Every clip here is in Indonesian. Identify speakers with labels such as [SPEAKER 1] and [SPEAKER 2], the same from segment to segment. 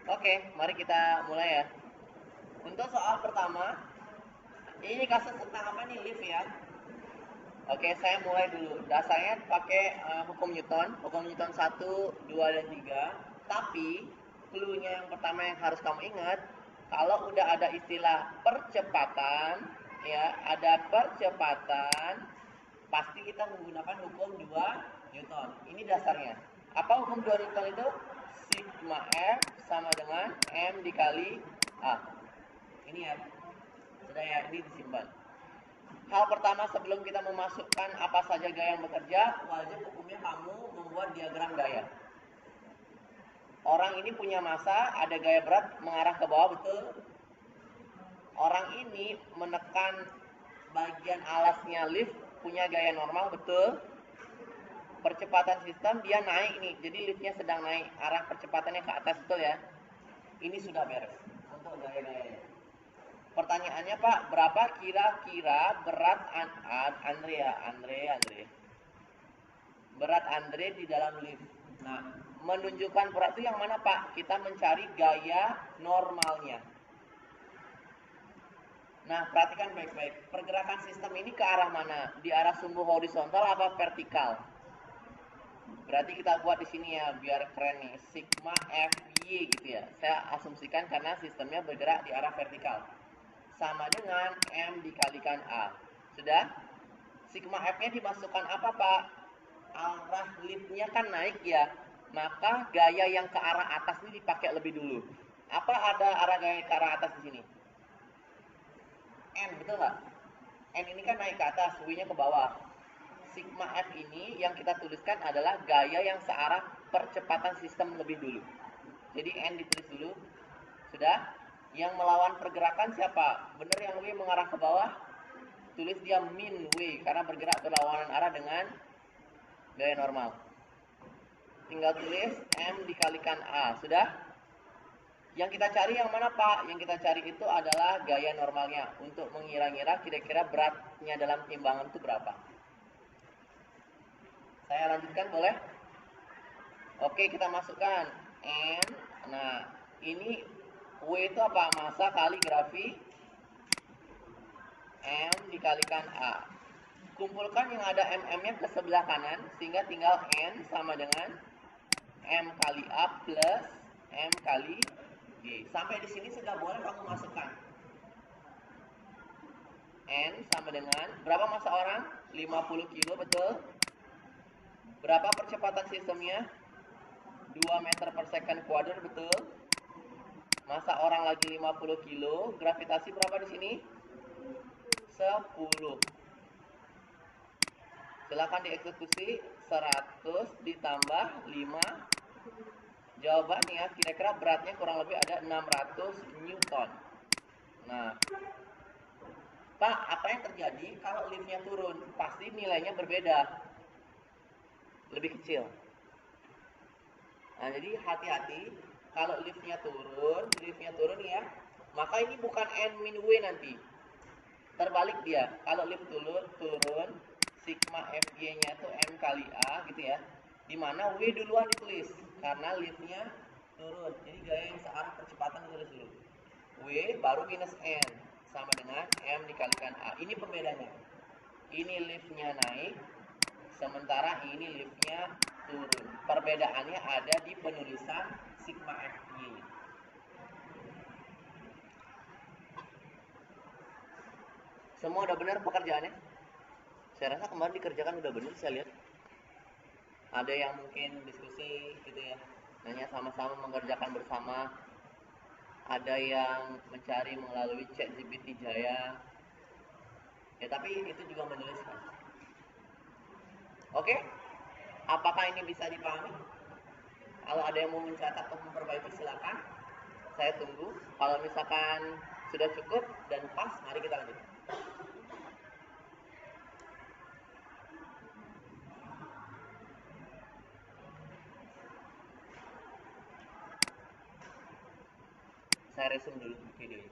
[SPEAKER 1] Oke, mari kita mulai ya. Untuk soal pertama, ini kasus tentang apa nih, lift ya? Oke, saya mulai dulu. Dasarnya pakai hukum Newton, satu, 2, dan 3. Tapi, clue-nya yang pertama yang harus kamu ingat, kalau udah ada istilah percepatan, ya, ada percepatan, pasti kita menggunakan hukum 2 Newton. Ini dasarnya. Apa hukum 2 Newton itu? Sigma F sama dengan M dikali A. Ini ya, sudah ya, ini disimpan. Hal pertama sebelum kita memasukkan apa saja gaya yang bekerja, wajib hukumnya kamu membuat diagram gaya. Orang ini punya massa, ada gaya berat mengarah ke bawah, betul? Orang ini menekan bagian alasnya lift, punya gaya normal, betul? Percepatan sistem, dia naik nih, jadi liftnya sedang naik, arah percepatannya ke atas, betul ya? Ini sudah beres untuk gaya-gayanya. Pertanyaannya Pak, berapa kira-kira berat Andre? Berat Andre di dalam lift. Nah, menunjukkan berat itu yang mana Pak? Kita mencari gaya normalnya. Nah, perhatikan baik-baik. Pergerakan sistem ini ke arah mana? Di arah sumbu horizontal apa vertikal? Berarti kita buat di sini ya, biar keren nih. Sigma FY gitu ya. Saya asumsikan karena sistemnya bergerak di arah vertikal. Sama dengan M dikalikan A. Sudah? Sigma F-nya dimasukkan apa Pak? Arah liftnya kan naik ya. Maka gaya yang ke arah atas ini dipakai lebih dulu. Apa ada arah gaya ke arah atas di sini? N, betul nggak? N ini kan naik ke atas, W-nya ke bawah. Sigma F ini yang kita tuliskan adalah gaya yang searah percepatan sistem lebih dulu. Jadi N ditulis dulu. Sudah? Yang melawan pergerakan siapa? Benar yang W mengarah ke bawah? Tulis dia min W karena bergerak berlawanan arah dengan gaya normal. Tinggal tulis M dikalikan A. Sudah? Yang kita cari yang mana Pak? Yang kita cari itu adalah gaya normalnya. Untuk mengira-ngira kira-kira beratnya dalam timbangan itu berapa. Saya lanjutkan boleh? Oke, kita masukkan N. Nah, ini W itu apa? Massa kali grafi M dikalikan A. Kumpulkan yang ada mm-nya ke sebelah kanan sehingga tinggal N sama dengan M kali A plus M kali G. Sampai di sini sudah boleh kamu masukkan. N sama dengan berapa massa orang? 50 kilo, betul? Berapa percepatan sistemnya? 2 meter per second kuadrat, betul? Massa orang lagi 50 kilo, gravitasi berapa di sini? 10. Silakan dieksekusi. 100 ditambah 5. Jawabannya kira-kira beratnya kurang lebih ada 600 Newton. Nah, Pak, apa yang terjadi kalau liftnya turun? Pasti nilainya berbeda, lebih kecil. Nah, jadi hati-hati kalau liftnya turun ya, maka ini bukan N min W nanti. Terbalik dia. Kalau lift turun, sigma FY-nya itu M kali A gitu ya. Dimana W duluan ditulis karena liftnya turun. Jadi gaya yang searah percepatan ditulis dulu. W baru minus N sama dengan M dikalikan A. Ini pembedanya. Ini liftnya naik, sementara ini liftnya turun. Perbedaannya ada di penulisan sigma FY. Semua udah benar pekerjaannya? Saya rasa kemarin dikerjakan udah benar, saya lihat. Ada yang mungkin diskusi gitu ya, nanya sama-sama mengerjakan bersama. Ada yang mencari melalui chat GPT Jaya. Ya tapi itu juga menuliskan. Oke? Apakah ini bisa dipahami? Kalau ada yang mau mencatat atau memperbaiki silakan. Saya tunggu. Kalau misalkan sudah cukup dan pas, mari kita lanjut. Saya resume dulu videonya.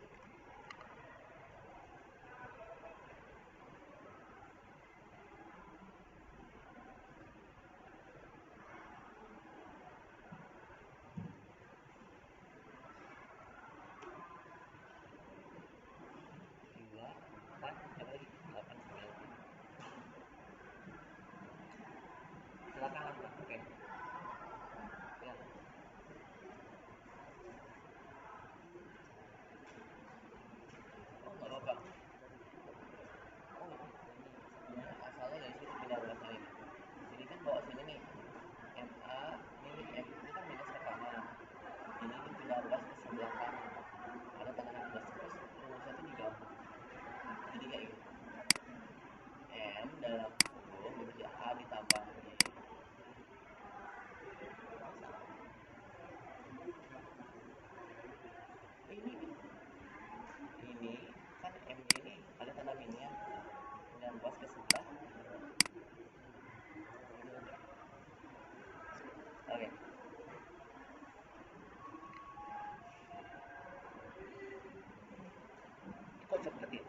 [SPEAKER 1] cepetin.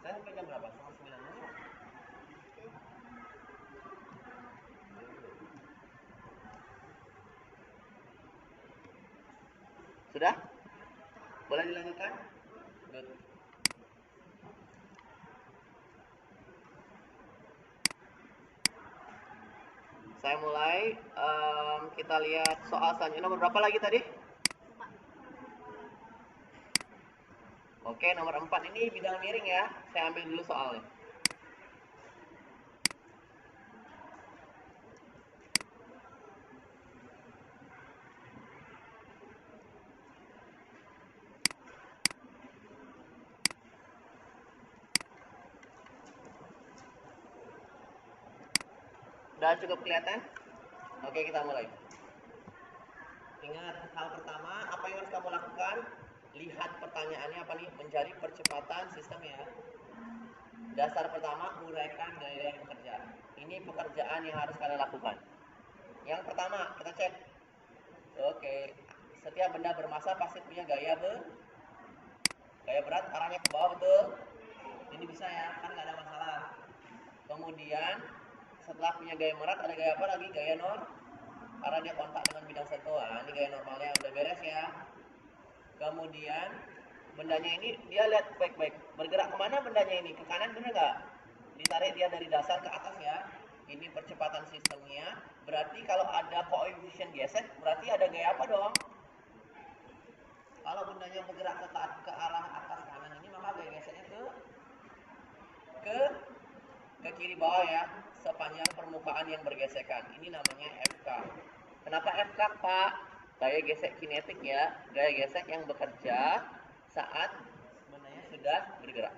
[SPEAKER 1] Saya sampai jam berapa? Setengah 9 dulu. Sudah? Boleh dilanjutkan? Good. Saya mulai. Kita lihat soal selanjutnya. Nomor berapa lagi tadi? Oke, nomor 4 ini bidang miring ya. Saya ambil dulu soalnya. Udah cukup kelihatan? Oke, kita mulai. Ingat, hal pertama, apa yang harus kamu lakukan? Lihat pertanyaannya apa nih? Mencari percepatan sistem ya. Dasar pertama, uraikan gaya yang bekerja. Ini pekerjaan yang harus kalian lakukan. Yang pertama, kita cek. Oke, setiap benda bermassa pasti punya gaya berat, arahnya ke bawah, betul? Ini bisa ya, kan nggak ada masalah. Kemudian, setelah punya gaya berat, ada gaya apa lagi? Gaya karena dia kontak dengan bidang sentuhan. Ini gaya normalnya udah beres ya. Kemudian bendanya ini dia lihat baik-baik, bergerak kemana bendanya ini? Ke kanan bener nggak? Ditarik dia dari dasar ke atas ya. Ini percepatan sistemnya. Berarti kalau ada koefisien gesek, berarti ada gaya apa dong? Kalau bendanya bergerak ke arah atas kanan ini, maka gaya geseknya ke kiri bawah ya, sepanjang permukaan yang bergesekan. Ini namanya FK. Kenapa FK, Pak? Gaya gesek kinetik ya, gaya gesek yang bekerja saat bendanya sudah bergerak.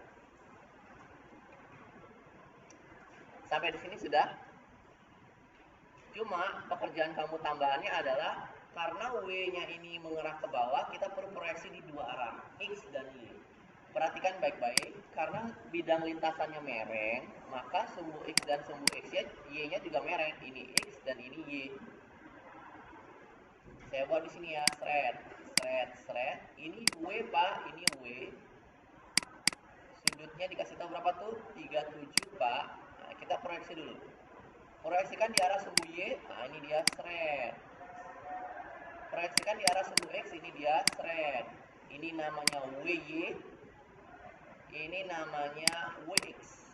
[SPEAKER 1] Sampai di sini sudah. Cuma pekerjaan kamu tambahannya adalah karena W-nya ini mengerah ke bawah, kita perlu proyeksi di dua arah, X dan Y. Perhatikan baik-baik, karena bidang lintasannya mereng, maka sumbu X dan sumbu Y-nya juga mereng. Ini X dan ini Y. Saya buat di sini ya, thread. Ini W, Pak, ini W. Sudutnya dikasih tahu berapa tuh? 37, Pak. Nah, kita proyeksi dulu. Proyeksikan di arah sumbu Y, nah ini dia thread. Proyeksikan di arah sumbu X, ini dia thread. Ini namanya WY. Ini namanya WX.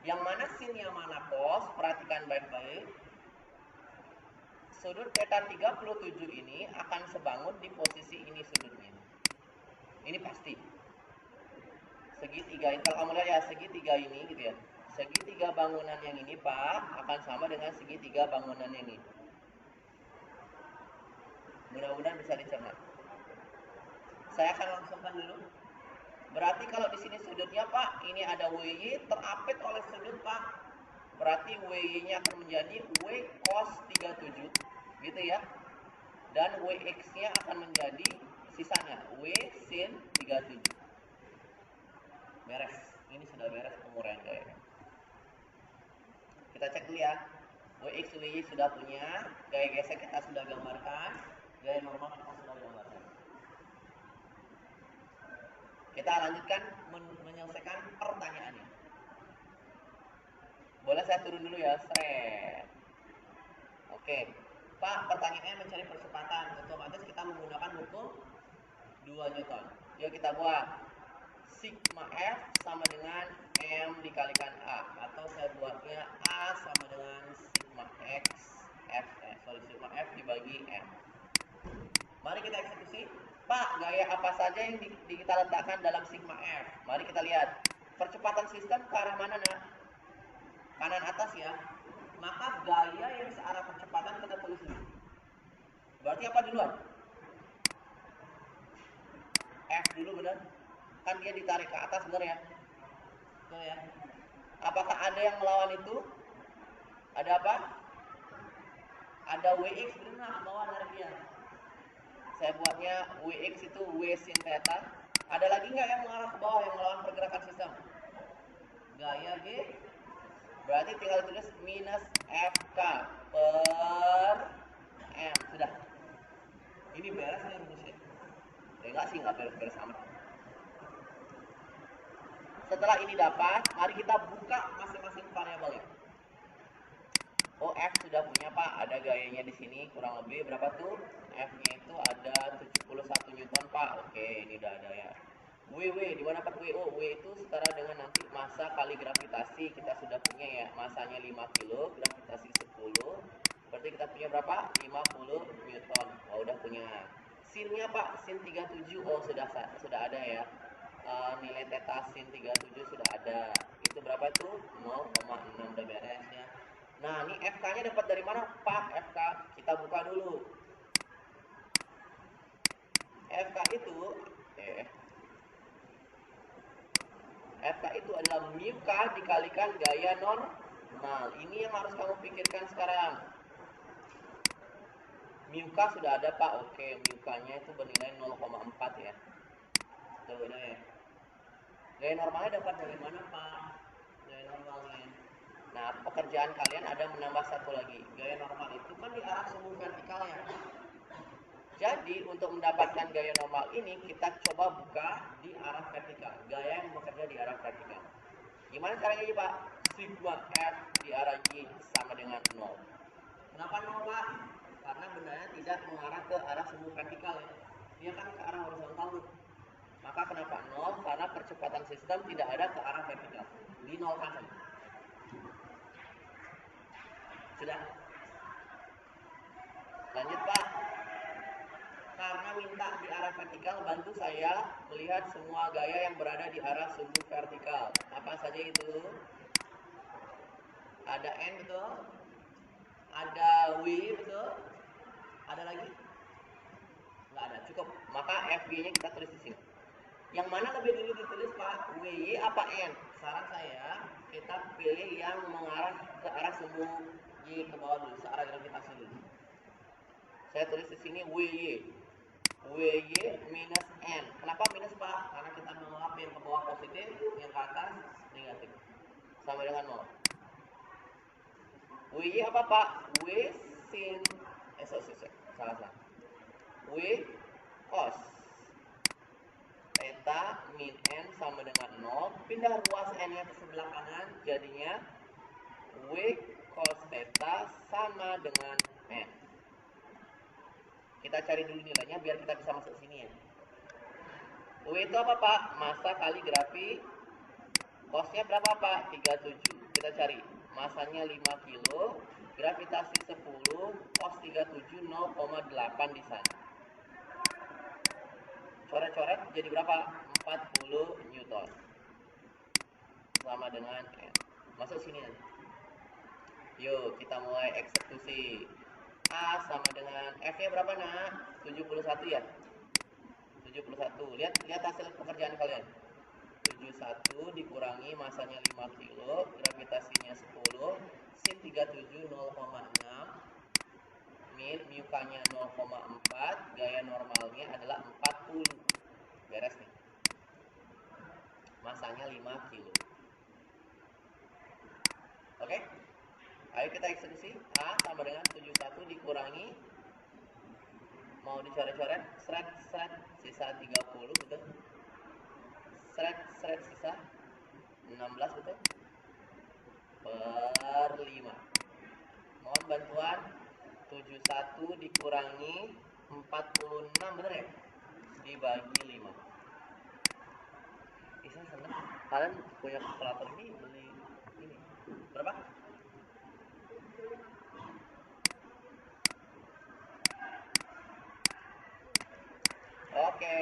[SPEAKER 1] Yang mana sin, yang mana cos? Perhatikan baik-baik. Sudut theta 37 ini akan sebangun di posisi ini sudutnya. Ini pasti. Segitiga ini, kalau kamu lihat ya, segitiga ini gitu ya. Segitiga bangunan yang ini, Pak, akan sama dengan segitiga bangunan yang ini. Mudah-mudahan bisa dicerna. Saya akan langsungkan dulu. Berarti kalau di sini sudutnya, Pak, ini ada WY terapit oleh sudut, Pak. Berarti WY-nya akan menjadi W cos 37, gitu ya. Dan WX-nya akan menjadi sisanya W sin 37. Beres. Ini sudah beres penguraian gaya. Kita cek dulu ya. WX, WY sudah punya, gaya gesek kita sudah gambarkan, gaya normal kita sudah gambarkan. Kita lanjutkan menyelesaikan pertanyaannya. Boleh saya turun dulu ya, thread. Oke, Pak, pertanyaannya mencari percepatan. Otomatis kita menggunakan hukum 2 Newton. Yuk kita buat. Sigma F sama dengan M dikalikan A. Atau saya buatnya A sama dengan sigma X sigma F dibagi M. Mari kita eksekusi. Pak, gaya apa saja yang kita letakkan dalam sigma F? Mari kita lihat. Percepatan sistem ke arah mana, nak? Kanan atas ya. Maka gaya yang searah percepatan kita tulis dulu. Berarti apa duluan? F dulu, benar? Kan dia ditarik ke atas, benar ya? Betul ya? Apakah ada yang melawan itu? Ada apa? Ada WX, benar, bawah narik dia. Saya buatnya WX itu W sin theta. Ada lagi nggak yang mengarah ke bawah yang melawan pergerakan sistem? Gaya G. Berarti tinggal tulis minus FK per M. Sudah. Ini beres nih rumusnya. Enggak sih, nggak beres-beres amat. Setelah ini dapat, mari kita buka masing-masing variabelnya. Oh, F sudah punya Pak, ada gayanya di sini kurang lebih berapa tuh? F-nya itu ada 71 Newton Pak. Oke, ini udah ada ya. W di mana Pak W? Oh, W itu setara dengan nanti massa kali gravitasi kita sudah punya ya. Massanya 5 kilo, gravitasi 10. Berarti kita punya berapa? 50 Newton. Oh, udah punya. Sin-nya Pak, sin 37. Oh, sudah ada ya. Nilai theta sin 37 sudah ada. Itu berapa tuh? 0,6 udah beres ya. Nah, ini FK-nya dapat dari mana, Pak? FK kita buka dulu. FK itu FK itu adalah mu K dikalikan gaya normal. Ini yang harus kamu pikirkan sekarang. Mu K sudah ada, Pak. Oke, mu K-nya itu bernilai 0,4 ya. Tuh, udah ya. Gaya normalnya dapat dari mana, Pak? Gaya normalnya. Nah, pekerjaan kalian ada menambah satu lagi. Gaya normal itu kan di arah sumbu vertikal ya. Jadi, untuk mendapatkan gaya normal ini, kita coba buka di arah vertikal. Gaya yang bekerja di arah vertikal. Gimana caranya ini, Pak? Sigma F di arah Y sama dengan 0. Kenapa 0, Pak? Karena bendanya tidak mengarah ke arah sumbu vertikal ya. Dia kan ke arah horizontal. Maka kenapa 0? Karena percepatan sistem tidak ada ke arah vertikal. Di 0 kan saja. Sudah? Lanjut, Pak. Karena minta di arah vertikal, bantu saya melihat semua gaya yang berada di arah sumbu vertikal. Apa saja itu? Ada N betul? Ada W betul? Ada lagi? Nggak ada, cukup. Maka FY-nya kita tulis di sini. Yang mana lebih dulu ditulis, Pak? WY apa N? Saran saya, kita pilih yang mengarah ke arah sumbu Y ke bawah dulu, searah gravitasi dulu. Saya tulis di sini WY. WY minus N. Kenapa minus, Pak? Karena kita menolak yang ke bawah positif, yang ke atas negatif. Sama dengan 0. WY apa, Pak? W sin salah. W cos theta min N sama dengan 0. Pindah ruas N-nya ke sebelah kanan, jadinya W cos theta sama dengan N. Kita cari dulu nilainya biar kita bisa masuk sini ya. W itu apa, Pak? Massa kali grafi. Cosnya berapa, Pak? 37. Kita cari. Massanya 5 kilo, gravitasi 10, cos 37 0,8 di sana. Coret-coret jadi berapa? 40 Newton. Sama dengan N. Masuk sini ya. Yuk, kita mulai eksekusi. A sama dengan F-nya berapa, nak? 71 ya? 71. Lihat hasil pekerjaan kalian. 71 dikurangi masanya 5 kilo, gravitasinya 10, sin 37 0,6, min mu K-nya 0,4, gaya normalnya adalah 40. Beres nih. Masanya 5 kilo. Oke? Ayo kita eksekusi. A sama dengan 71 dikurangi, mau dicoret-coret, seret sisa 30 betul. Seret sisa 16 betul. Per 5. Mohon bantuan. 71 dikurangi 46 bener ya? Dibagi 5. Saya seneng. Kalian punya kalkulator ini beli ini. Berapa? Oke.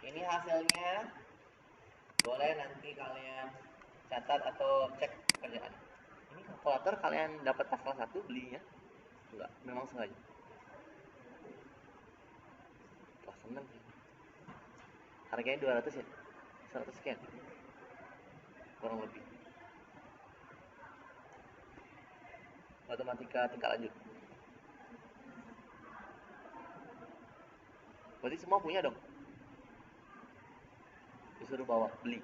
[SPEAKER 1] Ini hasilnya. Boleh nanti kalian catat atau cek pekerjaan. Ini kalkulator kalian dapat pas kelas 1 belinya? Enggak, memang sengaja. Wah, seneng sih. Harganya 200 ya? 100 sekian. Kurang lebih. Matematika tingkat lanjut. Berarti semua punya dong? Disuruh bawa, beli.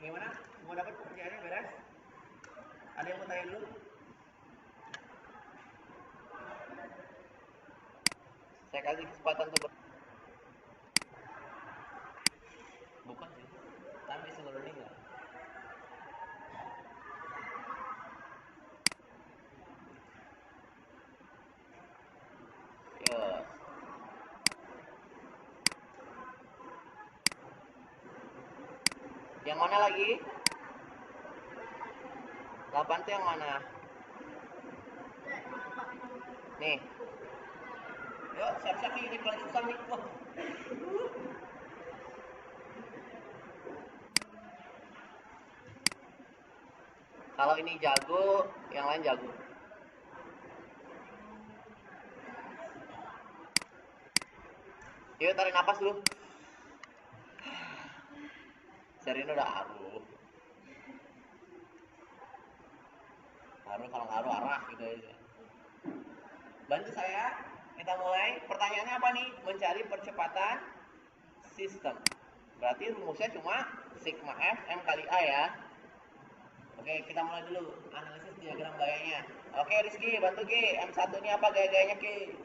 [SPEAKER 1] Gimana? Mau dapat pekerjaannya beres? Ada yang mau tanya dulu? Saya kasih kesempatan untuk bukan sih. Time is learning lah. Yes. Yang mana lagi? 8 tuh yang mana? Nih. Yuk, siap-siap nih, ini paling susah nih. Wah. Kalau ini jago, yang lain jago. Yuk, tarik napas dulu. Serina udah aruh. Aruh kalau ngaruh arah gitu aja. Bantu saya. Kita mulai. Pertanyaannya apa nih? Mencari percepatan sistem. Berarti rumusnya cuma sigma F M kali A ya. Oke, kita mulai dulu. Analisis diagram gayanya. Oke, Rizky, bantu Ki. M1 ini apa gaya-gayanya Ki?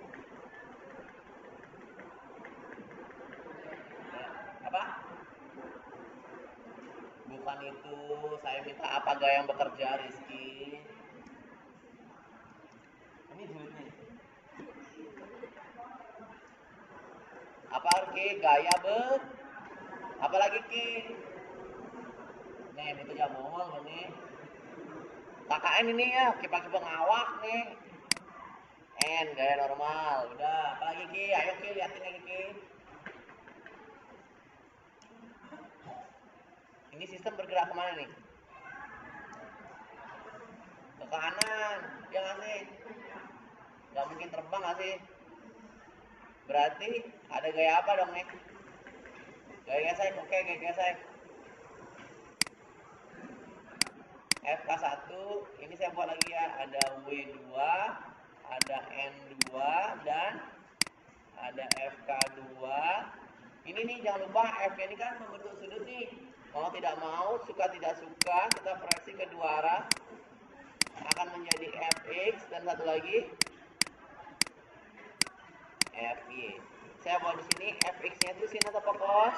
[SPEAKER 1] Apa? Bukan itu. Saya minta apa gaya yang bekerja, Rizky? Ini julidnya. Apa Ki? Gaya apa lagi Ki? Nih, itu jamol nih. KKN ini ya, kipas-kipas ngawak nih. N, gaya normal. Udah, apalagi Ki? Ayo Ki, liatin lagi Ki. Ini sistem bergerak kemana nih? Ke kanan. Ya nggak sih? Nggak mungkin terbang nggak sih? Berarti ada gaya apa dong nih? Gaya gesek, oke, gaya gesek. FK1, ini saya buat lagi ya. Ada W2, ada N2, dan ada FK2. Ini nih jangan lupa F ini kan membentuk sudut nih. Mau tidak mau, suka tidak suka, kita proyeksi kedua arah akan menjadi Fx dan satu lagi Fy. Saya buat di sini Fx-nya itu sin atau cos?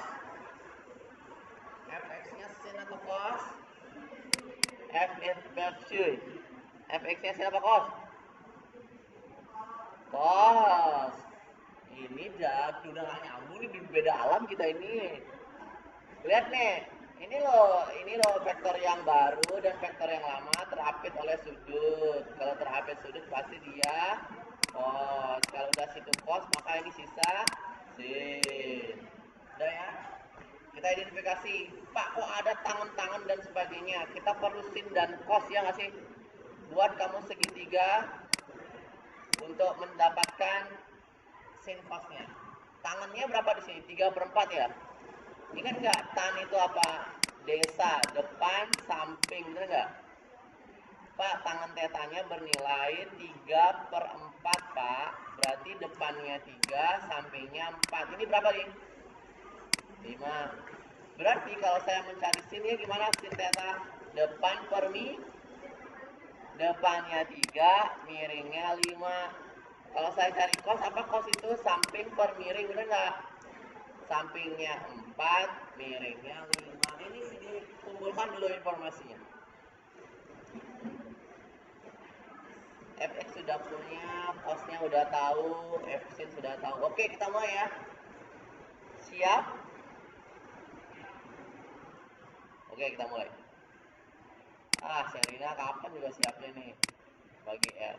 [SPEAKER 1] Fx-nya sin atau cos? Fx-nya sin atau cos? Cos. Ini udah gak nyambung nih, di beda alam kita ini. Lihat nih, ini loh vektor yang baru dan vektor yang lama terapit oleh sudut. Kalau terapit sudut pasti dia cos. Kalau udah situ cos maka ini sisa sin. Udah ya? Kita identifikasi. Pak, kok ada tangan-tangan dan sebagainya? Kita perlu sin dan cos ya nggak sih? Buat kamu segitiga untuk mendapatkan sin cosnya. Tangannya berapa di sini? 3/4 ya? Ingat nggak tan itu apa? Desa, depan, samping, bener nggak? Pak, tangan tetanya bernilai 3/4 Pak. Berarti depannya 3, sampingnya 4. Ini berapa nih? 5. Berarti kalau saya mencari sinnya gimana sin teta? Depan per depannya 3, miringnya 5. Kalau saya cari cos, apa cos itu? Samping per miring, bener nggak? Sampingnya 4, miringnya 5. Ini dikumpulkan dulu informasinya. Fx sudah punya, cosnya udah tahu, Fsin sudah tahu. Oke, kita mulai ya. Siap? Oke, kita mulai. Serina kapan juga siapnya nih? Bagi R.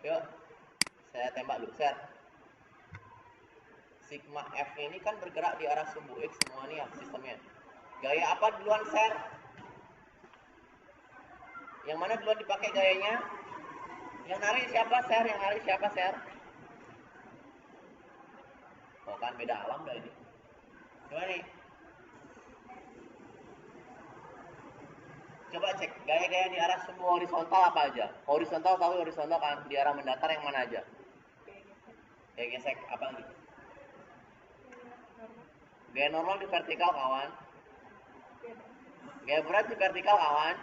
[SPEAKER 1] Yuk, saya tembak dulu, set. Sigma F ini kan bergerak di arah sumbu X semua nih ya sistemnya. Gaya apa duluan, Ser? Yang mana duluan dipakai gayanya? Yang narik siapa, Ser? Yang narik siapa, Ser? Oh kan beda alam dah ini. Gimana nih? Coba cek gaya-gaya di arah sumbu horizontal apa aja? Horizontal tahu horizontal kan? Di arah mendatar yang mana aja? Gaya gesek apa lagi? Gaya normal di vertikal kawan. Gaya berat di vertikal kawan.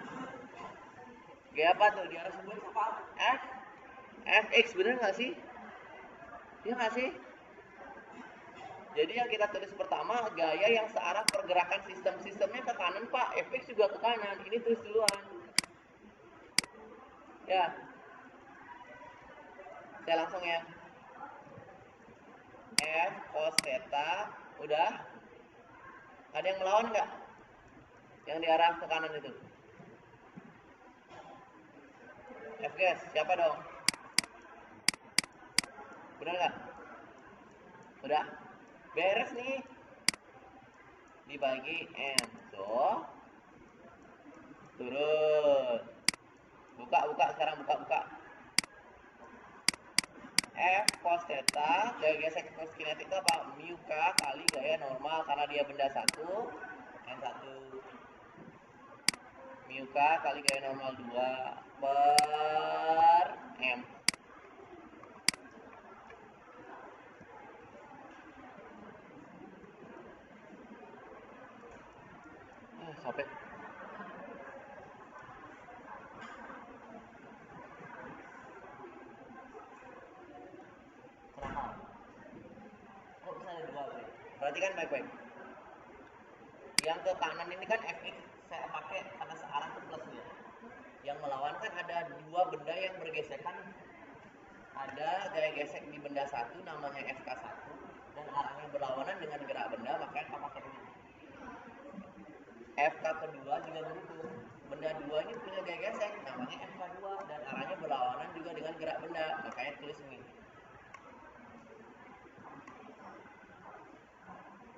[SPEAKER 1] Gaya apa tuh di arah sumbu apa? Fx bener nggak sih? Iya nggak sih? Jadi yang kita tulis pertama gaya yang searah pergerakan sistemnya ke kanan Pak, fx juga ke kanan. Ini tulis duluan. Ya, saya langsung ya. F cos theta, udah. Ada yang melawan nggak? Yang diarah ke kanan itu. F guys, siapa dong? Benar nggak? Udah. Beres nih. Dibagi N. Tuh. Turun. Buka sekarang buka. F cos theta, gaya gesek cos kinetik itu apa? Mu K kali gaya normal karena dia benda satu, N1. Mu K kali gaya normal 2 per M. Sampai kenapa? Kok bisa ada 2 bro? Perhatikan baik-baik. Yang ke kanan ini kan Fx saya pakai karena searah itu plus ya. Yang melawan kan ada 2 benda yang bergesekan. Ada gaya gesek di benda satu namanya Fk1 dan arahnya berlawanan dengan gerak benda, makanya kita pakai ini. Fk kedua juga begitu. Benda 2 ini punya gaya gesek namanya Fk2 dan arahnya berlawanan juga dengan gerak benda, makanya tulis ini.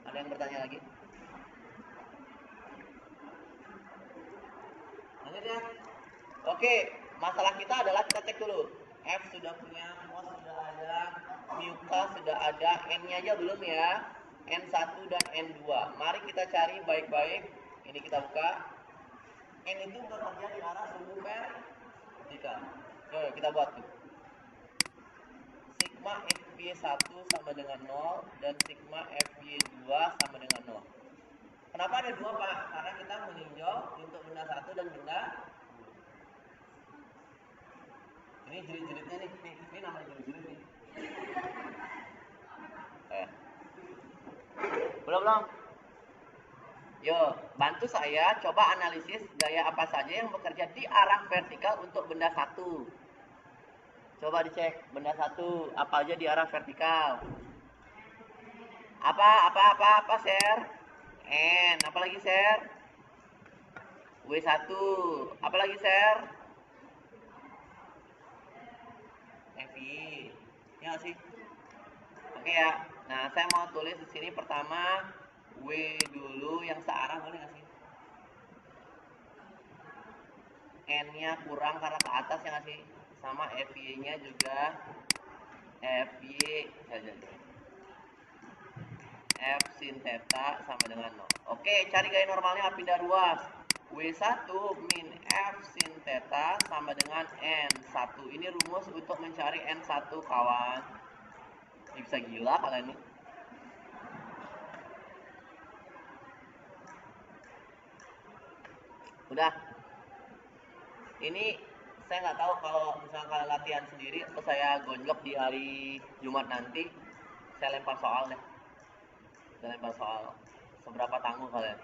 [SPEAKER 1] Ada yang bertanya lagi? Lanjut ya. Oke, masalah kita adalah kita cek dulu. F sudah punya, cos sudah ada, mu K sudah ada, N-nya aja belum ya. N1 dan N2. Mari kita cari baik-baik. Ini kita buka. N itu bekerja di arah sumbu vertikal. Oke, kita buat tuh. Sigma Fy1 sama dengan 0 dan sigma Fy2 sama dengan 0. Kenapa ada 2 Pak? Karena kita meninjau untuk benda 1 dan benda 2. Ini jerit-jeritnya nih, ini namanya jerit-jerit nih. Belum? Yo, bantu saya coba analisis gaya apa saja yang bekerja di arah vertikal untuk benda 1. Coba dicek benda 1 apa aja di arah vertikal. Apa share? N, apa lagi share? W1, apa lagi share? FI. Ya sih. Oke ya. Nah, saya mau tulis di sini pertama W dulu yang searah, boleh nggak sih? N-nya kurang karena ke atas ya nggak sih? Sama FY-nya juga FY saja. F sin theta sama dengan 0. Oke, cari gaya normalnya pindah ruas. W1 min F sin theta sama dengan N1. Ini rumus untuk mencari N1 kawan. Ini bisa gila kalian ini. Udah. Ini saya nggak tahu kalau misalnya kalian latihan sendiri atau saya gonjok di hari Jumat nanti, saya lempar soal deh. Saya lempar soal. Seberapa tangguh kalian?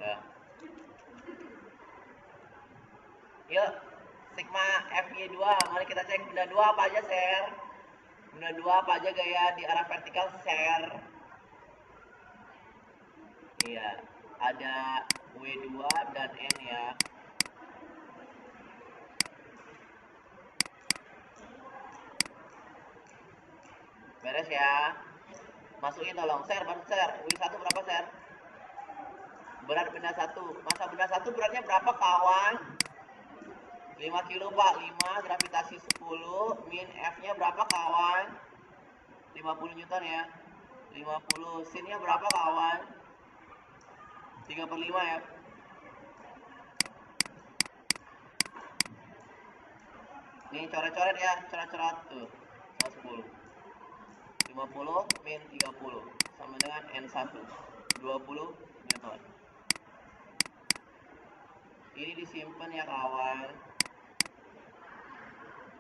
[SPEAKER 1] Ya. Yuk, sigma FY2. Mari kita cek benda 2 apa aja share. Benda 2 apa aja gaya di arah vertikal share. Iya, ada W2 dan N ya. Beres ya. Masukin tolong share, bantu share. W1 berapa share? Berat benda 1. Masa benda 1 beratnya berapa kawan? 5 kilo Pak. 5 gravitasi 10 min F-nya berapa kawan? 50 Newton ya. 50. Sin-nya berapa kawan? 3/5 ya. Nih coret-coret ya, coret-coret tuh. 110. 50 min 30 sama dengan N1. 20 Newton. Ini disimpan ya kawan.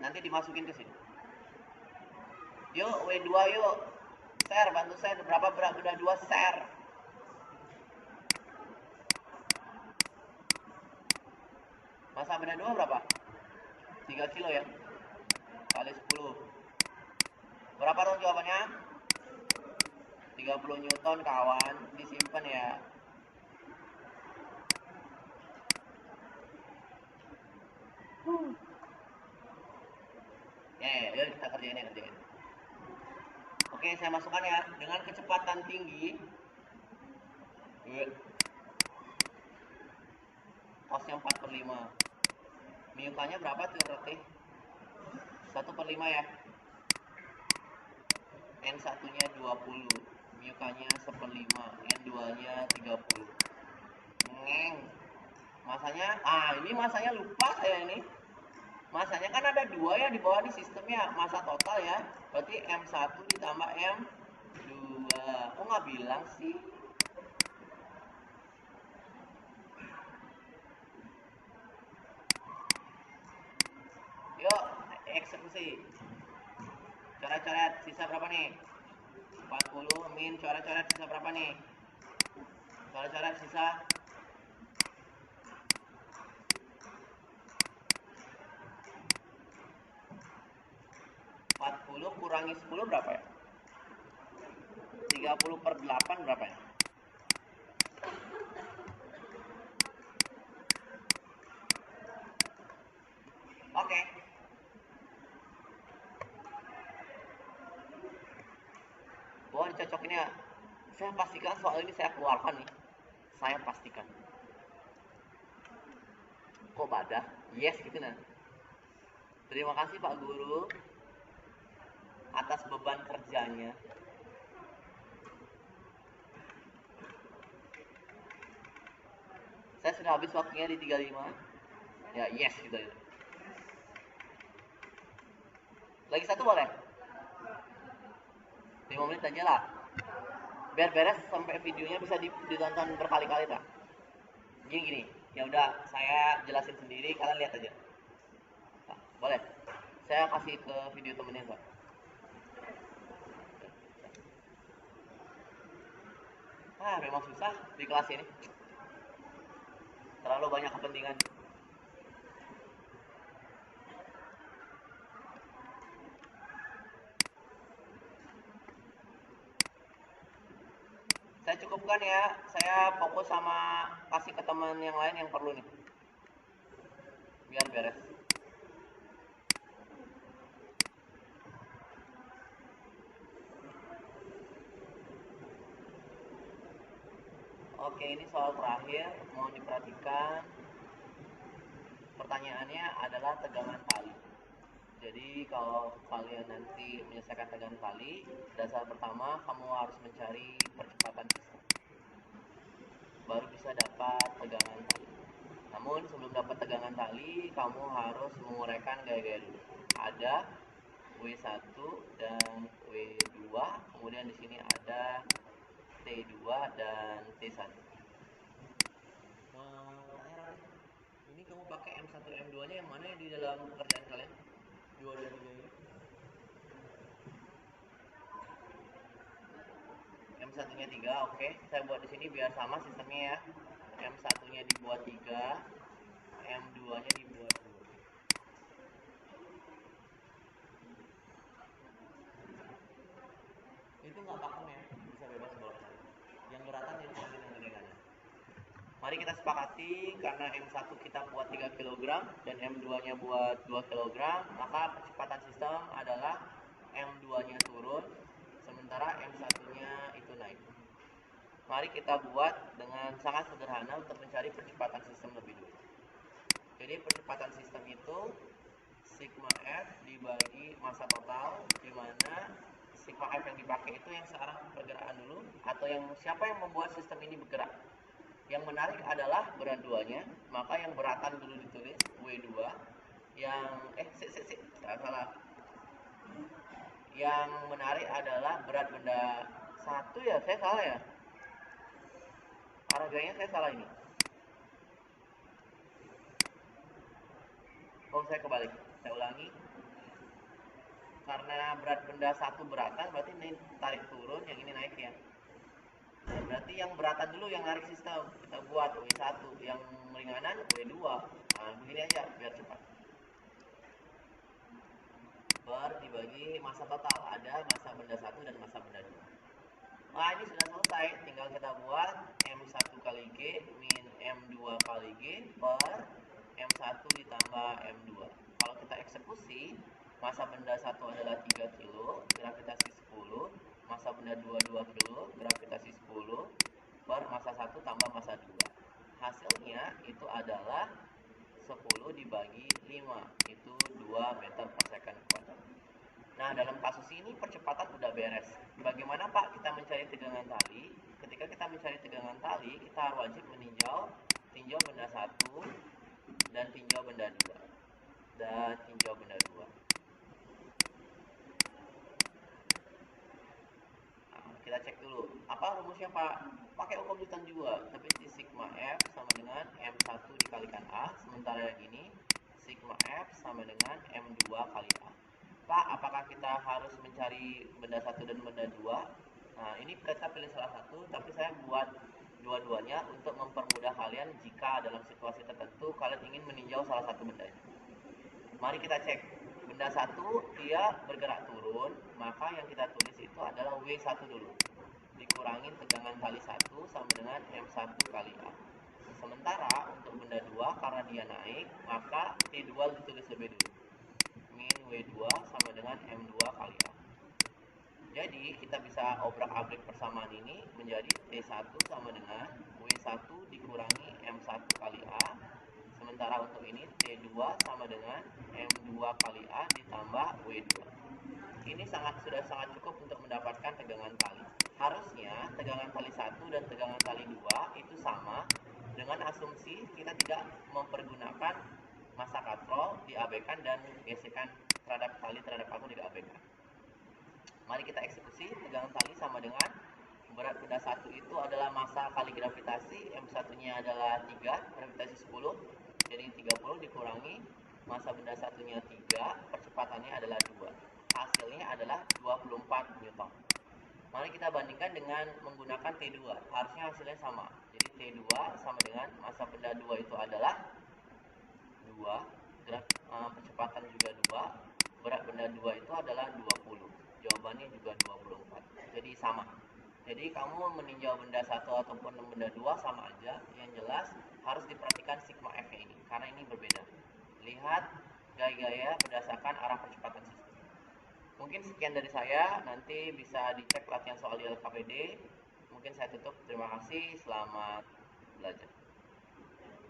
[SPEAKER 1] Nanti dimasukin ke sini. Yuk, W2 yuk. Share, bantu share. Berapa berat benda 2? Share. Masa benda 2 berapa? 3 kilo ya? Kali 10. Berapa dong jawabannya? 30 Newton kawan. Disimpan ya. Ya, kita kerjain ya, kerjain. Oke, saya masukkan ya. Dengan kecepatan tinggi, cosnya 4/5. Miukanya berapa tuh berarti? 1/5 ya. N1 nya 20, miukanya 1/5, N2 nya 30. Ngeng. Masanya, ini masanya lupa saya ini. Masanya kan ada 2 ya di bawah di sistemnya, masa total ya. Berarti M1 ditambah M2. Kok nggak bilang sih? Yuk, eksekusi. Coret-coret, sisa berapa nih? 40 min coret-coret sisa berapa nih? Coret-coret sisa 40 kurangi 10 berapa ya? 30/8 berapa ya? Oke. Boleh dicocokin ya. Saya pastikan soal ini saya keluarkan nih. Saya pastikan. Kok badah? Yes gitu nah. Terima kasih Pak Guru atas beban kerjanya. Saya sudah habis waktunya di 35. Ya yes gitu ya. Lagi satu boleh? 5 menit aja lah. Biar beres sampai videonya bisa ditonton berkali-kali tak? Gini. Ya udah, saya jelasin sendiri, kalian lihat aja. Nah, boleh? Saya kasih ke video temennya, Pak. Memang susah di kelas ini. Terlalu banyak kepentingan. Saya cukupkan ya. Saya fokus sama kasih ke teman yang lain yang perlu nih. Biar beres. Oke, ini soal terakhir. Mohon diperhatikan. Pertanyaannya adalah tegangan tali. Jadi kalau kalian nanti menyelesaikan tegangan tali, dasar pertama kamu harus mencari percepatan sistem. Baru bisa dapat tegangan tali. Namun sebelum dapat tegangan tali, kamu harus menguraikan gaya-gaya dulu. Ada W1 dan W2, kemudian di sini ada T2 dan T1. Ini kamu pakai M1 M2-nya yang mana yang di dalam pekerjaan kalian? 2 dan 3 ini. M1-nya 3, oke. Saya buat di sini biar sama sistemnya ya. M1-nya dibuat 3, M2-nya dibuat 2. Itu nggak pakem ya, bisa bebas bolak-balik. Yang beratan jadi sambil yang gedengannya. Mari kita sepakati karena M1 kita buat 3 kg dan M2-nya buat 2 kg, maka percepatan sistem adalah M2-nya turun, sementara M1-nya itu naik. Mari kita buat dengan sangat sederhana untuk mencari percepatan sistem lebih dulu. Jadi percepatan sistem itu sigma F dibagi massa total, di mana sigma F yang dipakai itu yang sekarang pergerakan dulu, atau yang siapa yang membuat sistem ini bergerak. Yang menarik adalah berat duanya, maka yang beratan dulu ditulis W2. Yang salah. Yang menarik adalah berat benda 1 ya, saya salah ya. Arah gayanya saya salah ini. Oh, saya kebalik. Saya ulangi. karena berat benda satu beratan, berarti ini tarik turun, yang ini naik ya. Nah, berarti yang beratan dulu yang narik sistem. Kita buat W1, yang ringanan W2. Nah, begini aja biar cepat. Per dibagi massa total. Ada massa benda 1 dan massa benda 2. Nah, ini sudah selesai. Tinggal kita buat M1 kali G min M2 kali G per M1 ditambah M2. Kalau kita eksekusi, massa benda 1 adalah 3 kilo, gravitasi 10. Massa benda 2, 2 kilo, gravitasi 10. Per massa 1 tambah massa 2. Hasilnya itu adalah 10 dibagi 5. Itu 2 meter per second kuadrat. Nah, dalam kasus ini percepatan udah beres. Bagaimana Pak kita mencari tegangan tali? Ketika kita mencari tegangan tali, kita wajib meninjau tinjau benda 1 dan tinjau benda 2. Dan tinjau benda 2. Nah, kita cek dulu. Apa rumusnya Pak? Pakai hukum Newton juga, tapi di sigma F sama dengan M1 dikalikan A. Sementara yang ini, sigma F sama dengan M2 kali A. Pak, apakah kita harus mencari benda 1 dan benda 2? Nah, ini kita pilih salah satu, tapi saya buat dua-duanya untuk mempermudah kalian jika dalam situasi tertentu kalian ingin meninjau salah satu bendanya. Mari kita cek. Benda 1 dia bergerak turun, maka yang kita tulis itu adalah W1 dulu. Dikurangi tegangan tali 1 sama dengan M1 kali A. Sementara untuk benda 2 karena dia naik, maka T2 ditulis lebih dulu. Min W2 sama dengan M2 kali A. Jadi kita bisa obrak-abrik persamaan ini menjadi T1 sama dengan W1 dikurangi M1 kali A. Sementara untuk ini T2 sama dengan M2 kali A ditambah W2. Ini sudah sangat cukup untuk mendapatkan tegangan tali. Harusnya tegangan tali 1 dan tegangan tali 2 itu sama dengan asumsi kita tidak mempergunakan massa katrol diabaikan dan gesekan terhadap tali terhadap paku diabaikan. Mari kita eksekusi. Tegangan tali sama dengan berat benda 1 itu adalah massa kali gravitasi. M1-nya adalah 3, gravitasi 10. Jadi 30 dikurangi massa benda 1-nya 3, percepatannya adalah 2. Hasilnya adalah 24 Newton. Mari kita bandingkan dengan menggunakan T2. Harusnya hasilnya sama. Jadi T2 sama dengan massa benda 2 itu adalah 2, percepatan juga 2, berat benda 2 itu adalah 20. Jawabannya juga 24. Jadi sama. Jadi kamu meninjau benda 1 ataupun benda 2 sama aja. Yang jelas harus diperhatikan sigma F-nya ini karena ini berbeda. Lihat gaya-gaya berdasarkan arah percepatan sistem. Mungkin sekian dari saya. Nanti bisa dicek latihan soal di LKPD. Mungkin saya tutup. Terima kasih. Selamat belajar.